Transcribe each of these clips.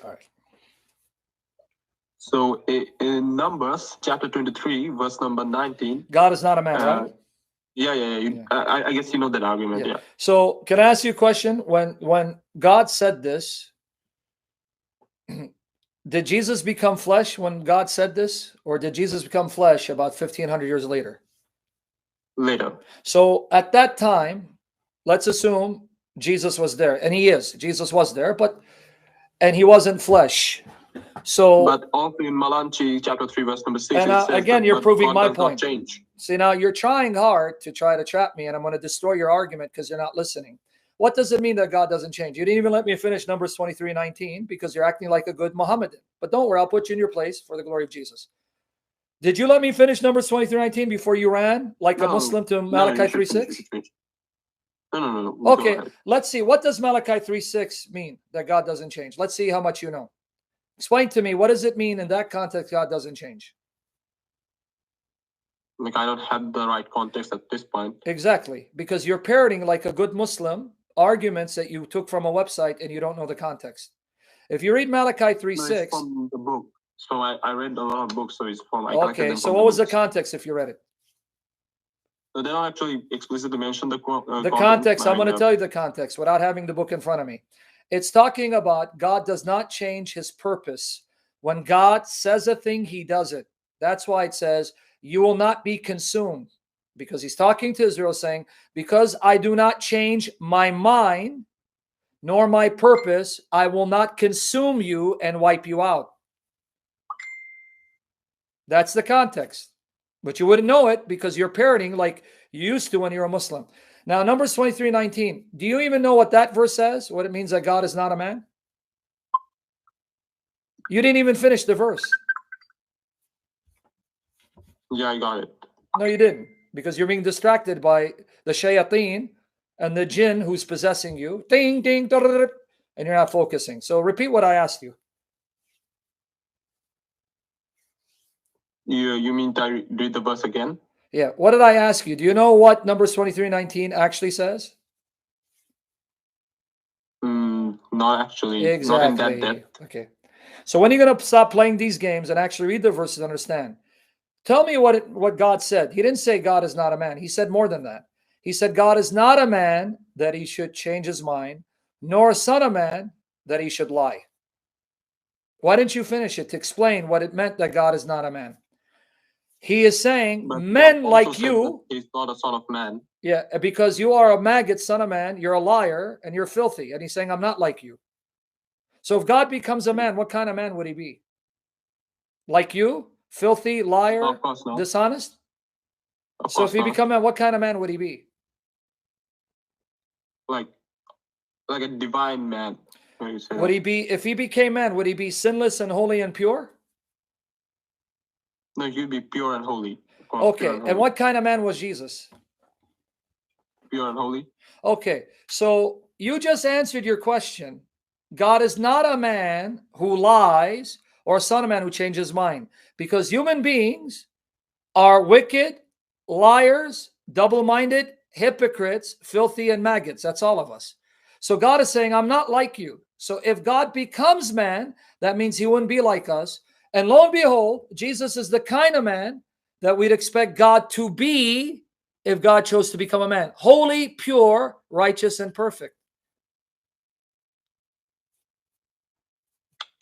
All right. So in Numbers chapter 23, verse number 19. God is not a man, right? Yeah. I guess you know that argument. Yeah. So can I ask you a question? When God said this, did Jesus become flesh when God said this, or did Jesus become flesh about 1,500 years later? Later. So at that time, let's assume Jesus was there, and he is. Jesus was there, and he wasn't flesh. So, but also in Malachi chapter 3, verse number 6, and it says again, that you're proving God my does point. Not change. See, now you're trying hard to try to trap me, and I'm going to destroy your argument because you're not listening. What does it mean that God doesn't change? You didn't even let me finish Numbers 23:19 because you're acting like a good Mohammedan. But don't worry, I'll put you in your place for the glory of Jesus. Did you let me finish Numbers 23:19 before you ran like a Muslim to Malachi 3:6? No. Okay, let's see. What does Malachi 3:6 mean that God doesn't change? Let's see how much you know. Explain to me, what does it mean in that context God doesn't change? Like, I don't have the right context at this point. Exactly, because you're parroting like a good Muslim arguments that you took from a website and you don't know the context. If you read Malachi 3:6, it's from the book. So I read a lot of books, so it's from. Okay, so what was the context if you read it? So they don't actually explicitly mention the context. I'm going to tell you the context without having the book in front of me. It's talking about God does not change his purpose. When God says a thing, he does it. That's why it says, you will not be consumed. Because he's talking to Israel saying, because I do not change my mind, nor my purpose, I will not consume you and wipe you out. That's the context. But you wouldn't know it because you're parroting like you used to when you're a Muslim. Now, Numbers 23:19. Do you even know what that verse says? What it means that God is not a man? You didn't even finish the verse. Yeah, I got it. No, you didn't. Because you're being distracted by the shayateen and the jinn who's possessing you. Ding, ding, and you're not focusing. So repeat what I asked you. You mean to read the verse again? Yeah. What did I ask you? Do you know what Numbers 23:19 actually says? Not actually. Exactly. Not in that depth. Okay. So when are you going to stop playing these games and actually read the verses and understand? Tell me what God said. He didn't say God is not a man. He said more than that. He said God is not a man that he should change his mind, nor a son of man that he should lie. Why didn't you finish it to explain what it meant that God is not a man? He is saying but men like you. He's not a son of man. Yeah, because you are a maggot, son of man. You're a liar and you're filthy. And he's saying, I'm not like you. So if God becomes a man, what kind of man would he be? Like you? Filthy, liar, of course not. Dishonest? Of so if he become a man, what kind of man would he be? Like a divine man. Would he be, if he became man, would he be sinless and holy and pure? No, he'd be pure and holy. Okay, and what kind of man was Jesus? Pure and holy. Okay, so you just answered your question. God is not a man who lies or a son of man who changes his mind, because human beings are wicked, liars, double-minded, hypocrites, filthy, and maggots. That's all of us. So God is saying, I'm not like you. So if God becomes man, that means he wouldn't be like us. And lo and behold, Jesus is the kind of man that we'd expect God to be if God chose to become a man. Holy, pure, righteous, and perfect.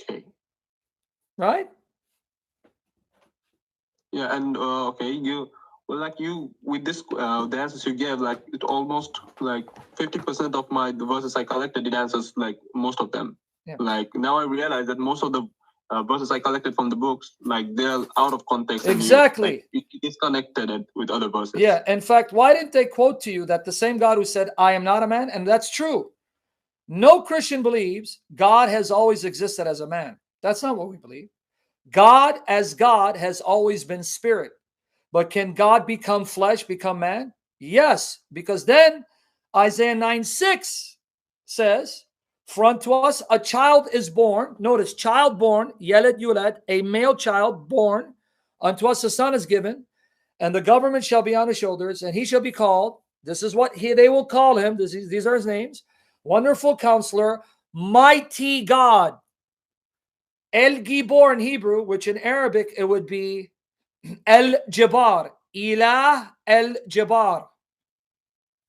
Okay. Right? Yeah, and okay, with this the answers you gave, like it almost like 50% of the verses I collected, it answers like most of them. Yeah. Like now I realize that most of the verses I collected from the books, like they're out of context. Exactly. It is connected with other verses. Yeah. In fact, why didn't they quote to you that the same God who said, I am not a man? And that's true. No Christian believes God has always existed as a man. That's not what we believe. God as God has always been spirit. But can God become flesh, become man? Yes, because then Isaiah 9:6 says, for unto us a child is born. Notice, child born, Yeled Yulad, a male child born. Unto us a son is given, and the government shall be on his shoulders, and he shall be called, this is what they will call him, these are his names, Wonderful Counselor, Mighty God. El Gibor in Hebrew, which in Arabic it would be El Jabbar. Ilah El Jabbar.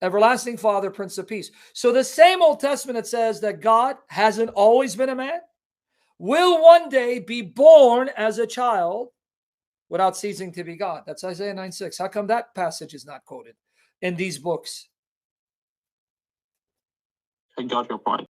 Everlasting Father, Prince of Peace. So the same Old Testament, it says that God hasn't always been a man, will one day be born as a child without ceasing to be God. That's Isaiah 9:6. How come that passage is not quoted in these books? I got your point.